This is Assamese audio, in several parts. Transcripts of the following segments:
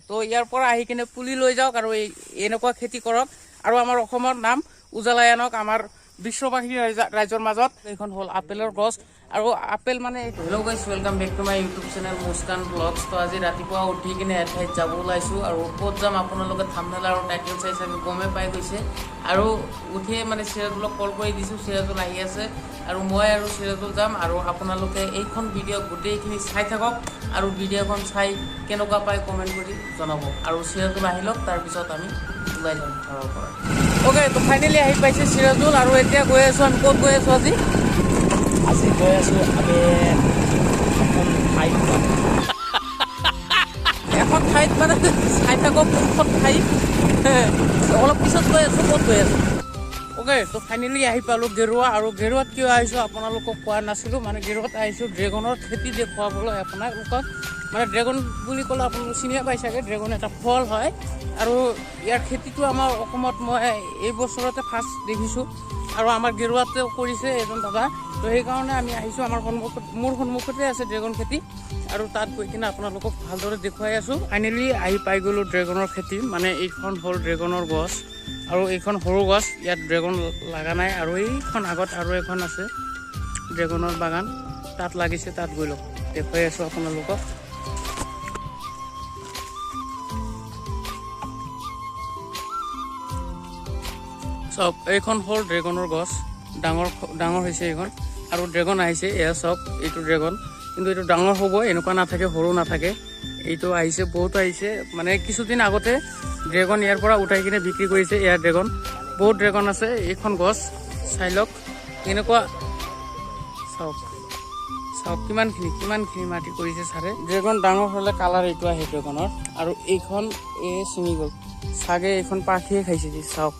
তো ইয়াৰ পৰা আহি কিনে পুলি লৈ যাওক আৰু এনেকুৱা খেতি কৰক আৰু আমাৰ অসমৰ নাম উজ্বলাই আনক আমাৰ বিশ্ববাসী ৰাইজৰ মাজত। এইখন হ'ল আপেলৰ গছ আৰু আপেল মানে hello' guys, welcome back to my YouTube channel Muskan vlogs. তো আজি ৰাতিপুৱা উঠি কিনে এঠাইত যাব ওলাইছোঁ আৰু ক'ত যাম আপোনালোকে থাম্বনেইল আৰু টাইটেল চাই চাগে গমেই পাই গৈছে। আৰু উঠিয়ে মানে চিৰাজুলক কল কৰি দিছোঁ, চিৰাজুল আহি আছে আৰু মই আৰু চিৰাজুল যাম। আৰু আপোনালোকে এইখন ভিডিঅ' গোটেইখিনি চাই থাকক আৰু ভিডিঅ'খন চাই কেনেকুৱা পায় কমেণ্ট কৰি জনাব। আৰু চিৰাজুল আহি লওক, তাৰপিছত আমি ওলাই যাম ঘৰৰ পৰা। অ'কে, তো ফাইনেলি আহি পাইছে চিৰাজুল আৰু এতিয়া গৈ আছোঁ। আমি ক'ত গৈ আছোঁ আজি? আজি গৈ আছোঁ আমি এখন ঠাইত মানে চাই থাকক কোনখন ঠাইত। অলপ পিছত গৈ আছোঁ, ক'ত গৈ আছোঁ। অ'কে, তো ফাইনেলি আহি পালোঁ গেৰুৱা। আৰু গেৰুৱাত কিয় আহিছোঁ আপোনালোকক কোৱা নাছিলোঁ, মানে গেৰুৱাত আহিছোঁ ড্ৰেগনৰ খেতি দেখুৱাবলৈ আপোনালোকক। মানে ড্ৰেগন বুলি ক'লে আপোনালোকে চিনিয়ে পাই চাগে, ড্ৰেগন এটা ফল হয় আৰু ইয়াৰ খেতিটো আমাৰ অসমত মই এই বছৰতে ফাৰ্ষ্ট দেখিছোঁ আৰু আমাৰ গেৰুৱাতেও কৰিছে এজন দাদা। তো সেইকাৰণে আমি আহিছোঁ, মোৰ সন্মুখতে আছে ড্ৰেগন খেতি আৰু তাত গৈ কিনে আপোনালোকক ভালদৰে দেখুৱাই আছোঁ। ফাইনেলি আহি পাই গ'লোঁ ড্ৰেগনৰ খেতি। মানে এইখন হ'ল ড্ৰেগনৰ গছ আৰু এইখন সৰু গছ, ইয়াত ড্ৰেগন লগা নাই। আৰু এইখন আগত আৰু এখন আছে ড্ৰেগনৰ বাগান, তাত লাগিছে, তাত গৈ লওক দেখুৱাই আছোঁ আপোনালোকক। চাওক, এইখন হ'ল ড্ৰেগনৰ গছ, ডাঙৰ হৈছে এইখন আৰু ড্ৰেগন আহিছে। এয়া চাওক, এইটো ড্ৰেগন, কিন্তু এইটো ডাঙৰ হ'ব, এনেকুৱা নাথাকে, সৰু নাথাকে। এইটো আহিছে, বহুত আহিছে। মানে কিছুদিন আগতে ড্ৰেগন ইয়াৰ পৰা উঠাই কিনে বিক্ৰী কৰিছে। এয়া ড্ৰেগন, বহুত ড্ৰেগন আছে। এইখন গছ চাই লওক, এনেকুৱা চাওক কিমানখিনি মাটি কৰিছে ছাৰে। ড্ৰেগন ডাঙৰ হ'লে কালাৰ এইটো আহে ড্ৰেগনৰ। আৰু এইখন ছিঙি গ'ল চাগে, এইখন পাখিয়ে খাইছে। চাওক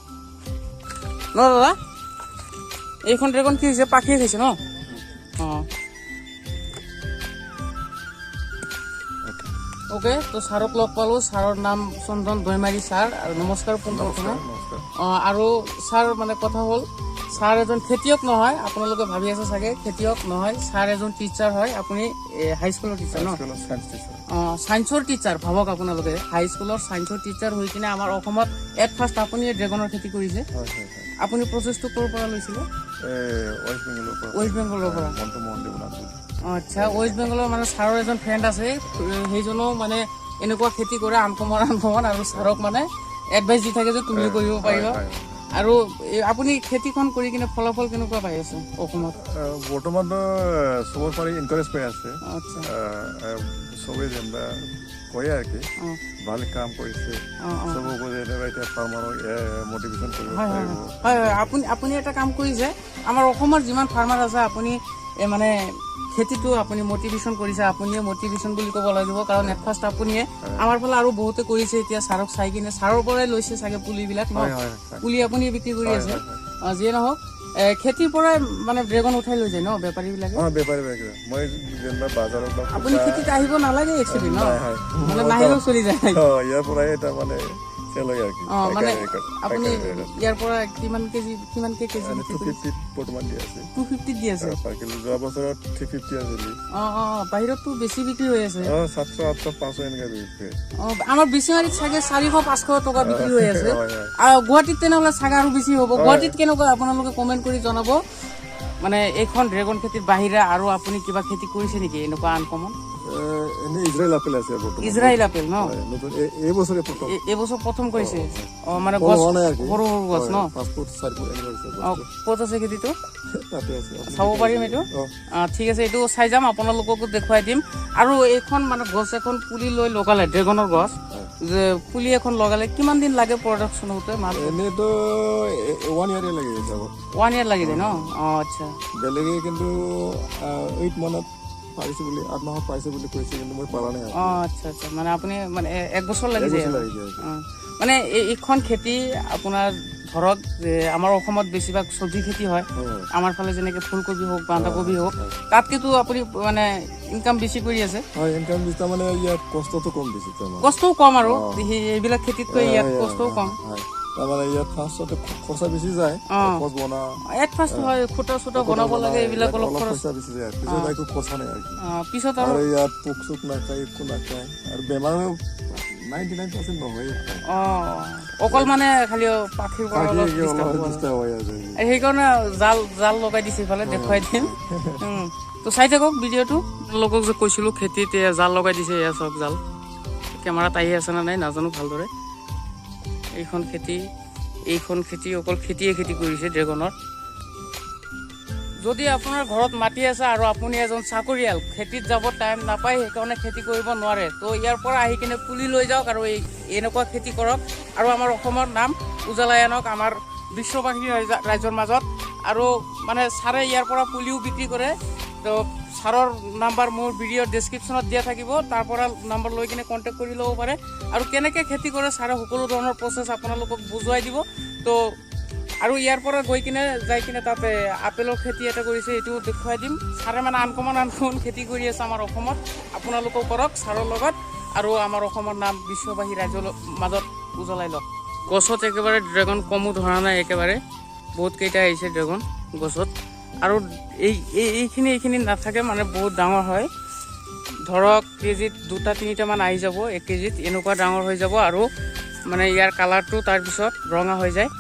ন দাদা, এইখন ড্ৰেগন কি হৈছে, পাখিয়ে খাইছে ন? অঁ, অ'কে। তো ছাৰক লগ পালোঁ, ছাৰৰ নাম চন্দন দৈমাৰী ছাৰ। আৰু নমস্কাৰ পোনপ্ৰথমে। অঁ, আৰু ছাৰ মানে কথা হ'ল, ছাৰ এজন খেতিয়ক নহয়, আপোনালোকে ভাবি আছে চাগে, খেতিয়ক নহয়, ছাৰ এজন টিচাৰ হয়। আপুনি হাইস্কুলৰ টিচাৰ ন? অঁ, ছায়েন্সৰ টিচাৰ। ভাবক আপোনালোকে, হাইস্কুলৰ ছায়েন্সৰ টিচাৰ হৈ কিনে আমাৰ অসমত এট ফাৰ্ষ্ট আপুনি ড্ৰেগনৰ খেতি কৰিছে। আপুনি প্ৰচেছটো ক'ৰ পৰা লৈছিলে? ৱেষ্ট বেংগলৰ পৰা। আচ্ছা, ৱেষ্ট বেংগলৰ মানে ছাৰৰ এজন ফ্ৰেণ্ড আছে, সেইজনেও মানে এনেকুৱা খেতি কৰে আনকমন। আৰু ছাৰক মানে এডভাইচ দি থাকে যে তুমিও কৰিব পাৰিবা। আৰু আপুনি খেতিখন কৰি কিনে ফলাফল কেনেকুৱা পাই আছে অসমত? বৰ্তমান চবৰ পৰা এনকাৰেজ পাই আছে। আচ্ছা, চবেই যেনিবা কয় আৰু কি ভাল কাম কৰিছে, চবকো যেনিবা এতিয়া ফাৰ্মাৰক মটিভেশ্যন কৰিব পাৰিব। হয়, আপুনি এটা কাম কৰিছে, আমাৰ অসমৰ যিমান ফাৰ্মাৰ আছে আপুনি মানে খেতিটো আপুনি মটিভেশ্যন কৰিছে। আপুনিয়ে মটিভেশ্যন বুলি ক'ব লাগিব, কাৰণ এট ফাৰ্ষ্ট আপুনিয়ে, আমাৰ ফালে আৰু বহুতে কৰিছে এতিয়া ছাৰক চাই কিনে। ছাৰৰ পৰাই লৈছে চাগে পুলিবিলাক ন? পুলি আপুনি বিক্ৰী কৰি আছে। যিয়ে নহওক, খেতিৰ পৰাই মানে ড্ৰেগন উঠাই লৈ যায় ন বেপাৰীবিলাকে? মই যেনিবা বাজাৰত আপুনি খেতিত আহিব নালাগে একচুৱেলি ন, মানে নাহিলেও চলি যায়। ইয়াৰ পৰাই এটা মানে মানে আপুনি ইয়াৰ পৰা কিমানকে কেজি? 250 বৰ্তমান দি আছে। 250 দি আছে? যোৱা বছৰত 350 আছিল। বাহিৰততো বেছি বিক্ৰী হৈ আছে। 700, 800, 500 এনেকে বিক্ৰী। আমাৰ বিশ্বনাথত চাগে 400-500 টকা বিক্ৰী হৈ আছে। আৰু গুৱাহাটীত তেনেহ'লে চাগে আৰু বেছি হ'ব। গুৱাহাটীত কেনেকুৱা আপোনালোকে কমেণ্ট কৰি জনাব। মানে এইখন ড্ৰেগন খেতিৰ বাহিৰে আৰু আপুনি কিবা খেতি কৰিছে নেকি এনেকুৱা আনকমন? এনে ইজৰাইল আপেল আছে বৰ্তমান। ইজৰাইল আপেল ন? এইবছৰ প্ৰথম কৰিছে। মানে গছ সৰু গছ ন? 5 ফুট 4 ফুট এনেকুৱা হৈছে। ক'ত আছে খেতিটো? তাতে আছে, চাব পাৰিম এইটো? ঠিক আছে, এইটো চাই যাম, আপোনালোককো দেখুৱাই দিম। আৰু এইখন মানে গছ এখন পুলি লৈ লগালে, ড্ৰেগনৰ গছ যে পুলি এখন লগালে কিমান দিন লাগে প্ৰডাকশ্যন হওঁতে? এনেইতো 1 year লাগে যাব। 1 year লাগি যায় ন? আচ্ছা। বেলেগে কিন্তু 8 মাহত পাৰিছে বুলি, 8 মাহত পাইছে বুলি কৈছে, কিন্তু মই পাৰা নাই। আচ্ছা, মানে আপুনি মানে 1 বছৰ লাগি যায়। মানে এইখন খেতি আপোনাৰ ধৰক যে আমাৰ অসমত বেছিভাগ চব্জি খেতি হয়। আমাৰ ফালে যেনেকে ফুলকবি হওক, বন্ধাকবি হওক, তাতকেতো আপুনি মানে ইনকাম বেছি কৰি আছে। ইনকাম বেছি, মানে ইয়াত কষ্টটো কম বেছি। কষ্টও কম, আৰু এইবিলাক খেতিতকৈ ইয়াত কষ্টও কম। তাৰমানে ইয়াত ফাৰ্ষ্টতে খৰচা বেছি যায়, গছ বনা এট ফাৰ্ষ্ট হয়, খুঁটা বনাব লাগে, এইবিলাক অলপ খৰচা বেছি যায়। পিছত একো খৰচা নাই আৰু পিছত আৰু ইয়াত পোক চোক নাখায়, একো নাখায়, আৰু বেমাৰো 99% নহয় অকল মানে খালি পাখিৰ পৰা অলপ ডিষ্টাৰ্ব হৈ আছে সেইকাৰণে জাল লগাই দিছে ইফালে দেখুৱাই দিম তো চাই থাকক ভিডিঅ'টো লোকক যে কৈছিলোঁ খেতিত জাল লগাই দিছে এয়া চাওক জাল কেমেৰাত আহি আছে নে নাই নাজানো ভালদৰে এইখন খেতি অকল খেতিয়ে খেতি কৰিছে ড্ৰেগনৰ যদি আপোনাৰ ঘৰত মাটি আছে আৰু আপুনি এজন চাকৰিয়াল খেতিত যাব টাইম নাপায় সেইকাৰণে খেতি কৰিব নোৱাৰে তো ইয়াৰ পৰা আহি কিনে পুলি লৈ যাওক আৰু এনেকুৱা খেতি কৰক আৰু আমাৰ অসমৰ নাম উজ্বলাই আনক আমাৰ বিশ্ববাসী ৰাইজৰ মাজত আৰু মানে ছাৰে ইয়াৰ পৰা পুলিও বিক্ৰী কৰে তো ছাৰৰ নাম্বাৰ মোৰ ভিডিঅ'ৰ ডেছক্ৰিপশ্যনত দিয়া থাকিব তাৰ পৰা নাম্বাৰ লৈ কিনে কণ্টেক্ট কৰি ল'ব পাৰে আৰু কেনেকৈ খেতি কৰে ছাৰে সকলো ধৰণৰ প্ৰচেছ আপোনালোকক বুজুৱাই দিব তো আৰু ইয়াৰ পৰা যাই কিনে তাতে আপেলৰ খেতি এটা কৰিছে এইটো দেখুৱাই দিম ছাৰে মানে আনকমন খেতি কৰি আছে আমাৰ অসমত আপোনালোকেও কৰক ছাৰৰ লগত আৰু আমাৰ অসমৰ নাম বিশ্ববাসী ৰাইজৰ মাজত উজ্বলাই লওক গছত একেবাৰে ড্ৰেগন কমো ধৰা নাই একেবাৰে বহুত কেইটা আহিছে ড্ৰেগন গছত আৰু এইখিনি নাথাকে মানে বহুত ডাঙৰ হয় ধৰক কেজিত 2-3টামান আহি যাব 1 কেজিত এনেকুৱা ডাঙৰ হৈ যাব আৰু মানে ইয়াৰ কালাৰটো তাৰপিছত ৰঙা হৈ যায়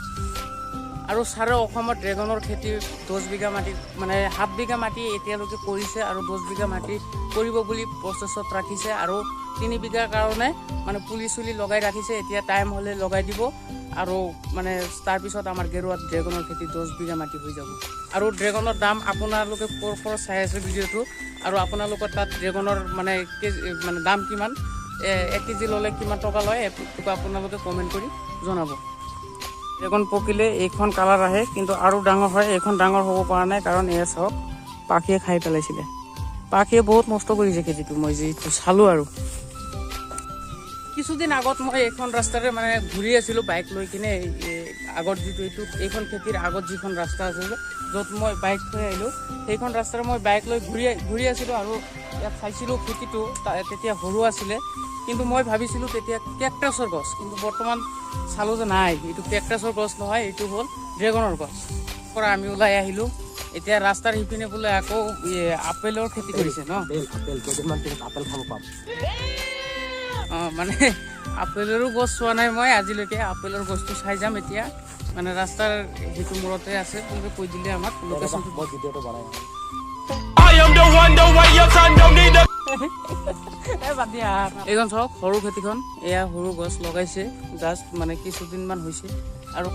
আৰু ছাৰে অসমত ড্ৰেগনৰ খেতি 10 বিঘা মাটি মানে 7 বিঘা মাটি এতিয়ালৈকে কৰিছে আৰু 10 বিঘা মাটি কৰিব বুলি প্ৰচেছত ৰাখিছে আৰু 3 বিঘাৰ কাৰণে মানে পুলি চুলি লগাই ৰাখিছে এতিয়া টাইম হ'লে লগাই দিব আৰু মানে তাৰপিছত আমাৰ গেৰুৱাত ড্ৰেগনৰ খেতি 10 বিঘা মাটি হৈ যাব আৰু ড্ৰেগনৰ দাম আপোনালোকে ক'ৰ চাই আছে ভিডিঅ'টো আৰু আপোনালোকৰ তাত ড্ৰেগনৰ মানে দাম কিমান 1 কেজি ল'লে কিমান টকা লয় এইটো আপোনালোকে কমেণ্ট কৰি জনাব ড্ৰেগন পকিলে এইখন কালাৰ আহে কিন্তু আৰু ডাঙৰ হয় এইখন ডাঙৰ হ'ব পৰা নাই কাৰণ এয়া চাওক পাখিয়ে খাই পেলাইছিলে পাখিয়ে বহুত নষ্ট কৰিছে খেতিটো মই যিটো চালোঁ আৰু কিছুদিন আগত মই এইখন ৰাস্তাৰে মানে ঘূৰি আছিলোঁ বাইক লৈ কিনে আগত যিটো এইখন খেতিৰ আগত যিখন ৰাস্তা আছে য'ত মই বাইক থৈ আহিলোঁ সেইখন ৰাস্তাৰে মই বাইক লৈ ঘূৰি আছিলোঁ আৰু ইয়াত চাইছিলোঁ খেতিটো তেতিয়া সৰু আছিলে কিন্তু মই ভাবিছিলোঁ তেতিয়া কেকটাছৰ গছ কিন্তু বৰ্তমান চালোঁ যে নাই এইটো কেকটাছৰ গছ নহয় এইটো হ'ল ড্ৰেগনৰ গছ পৰা আমি ওলাই আহিলোঁ এতিয়া ৰাস্তাৰ সিপিনে বোলে আকৌ আপেলৰ খেতি কৰিছে ন আপেল খাব পাম মানে আপেলৰো গছ চোৱা নাই মই আজিলৈকে আপেলৰ গছটো চাই যাম এতিয়া মানে ৰাস্তাৰ সেইটো মূৰতে আছে কোনোবাই কৈ দিলে আমাক লোকেশ্যনটো মই ভিডিঅ'টো বনাই এইখন চাওক সৰু খেতিখন এয়া সৰু গছ লগাইছে জাষ্ট মানে কিছুদিনমান হৈছে আৰু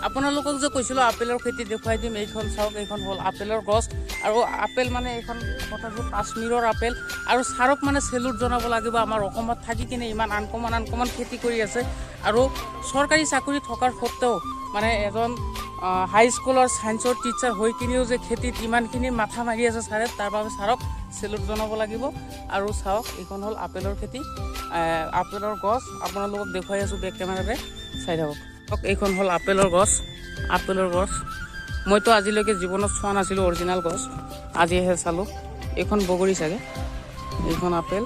আপোনালোকক যে কৈছিলোঁ আপেলৰ খেতি দেখুৱাই দিম এইখন চাওক এইখন হ'ল আপেলৰ গছ আৰু আপেল মানে এইখন কথাটো কাশ্মীৰৰ আপেল আৰু ছাৰক মানে চেলুট জনাব লাগিব আমাৰ অসমত থাকি কিনে ইমান আনকমন খেতি কৰি আছে আৰু চৰকাৰী চাকৰি থকাৰ সত্ত্বেও মানে এজন হাইস্কুলৰ ছায়েন্সৰ টিচাৰ হৈ কিনেও যে খেতিত ইমানখিনি মাথা মাৰি আছে ছাৰে তাৰ বাবে ছাৰক চেলুট জনাব লাগিব আৰু চাওক এইখন হ'ল আপেলৰ খেতি আপেলৰ গছ আপোনালোকক দেখুৱাই আছোঁ বেক কেমেৰাৰে চাই থাকক এইখন হ'ল আপেলৰ গছ মইতো আজিলৈকে জীৱনত চোৱা নাছিলোঁ অৰিজিনেল গছ আজিহে চালোঁ এইখন বগৰী চাগে এইখন আপেল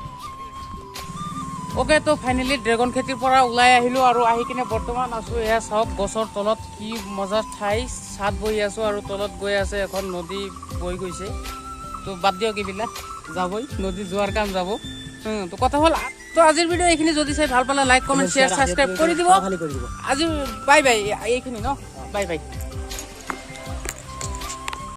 তো ফাইনেলি ড্ৰেগন খেতিৰ পৰা ওলাই আহিলোঁ আৰু আহি কিনে বৰ্তমান আছোঁ এয়া চাওক গছৰ তলত কি মজাৰ ঠাই ছাদ বহি আছোঁ আৰু তলত গৈ আছে এখন নদী বৈ গৈছে তো বাদ দিয়ক এইবিলাক যাবই নদী যোৱাৰ কাম যাব তো কথা হ'ল তো আজিৰ ভিডিঅ' এইখিনি যদি চাই ভাল পালে লাইক কমেণ্ট শ্বেয়াৰ ছাবস্ক্ৰাইব কৰি দিব আজি বাই এইখিনি ন বাই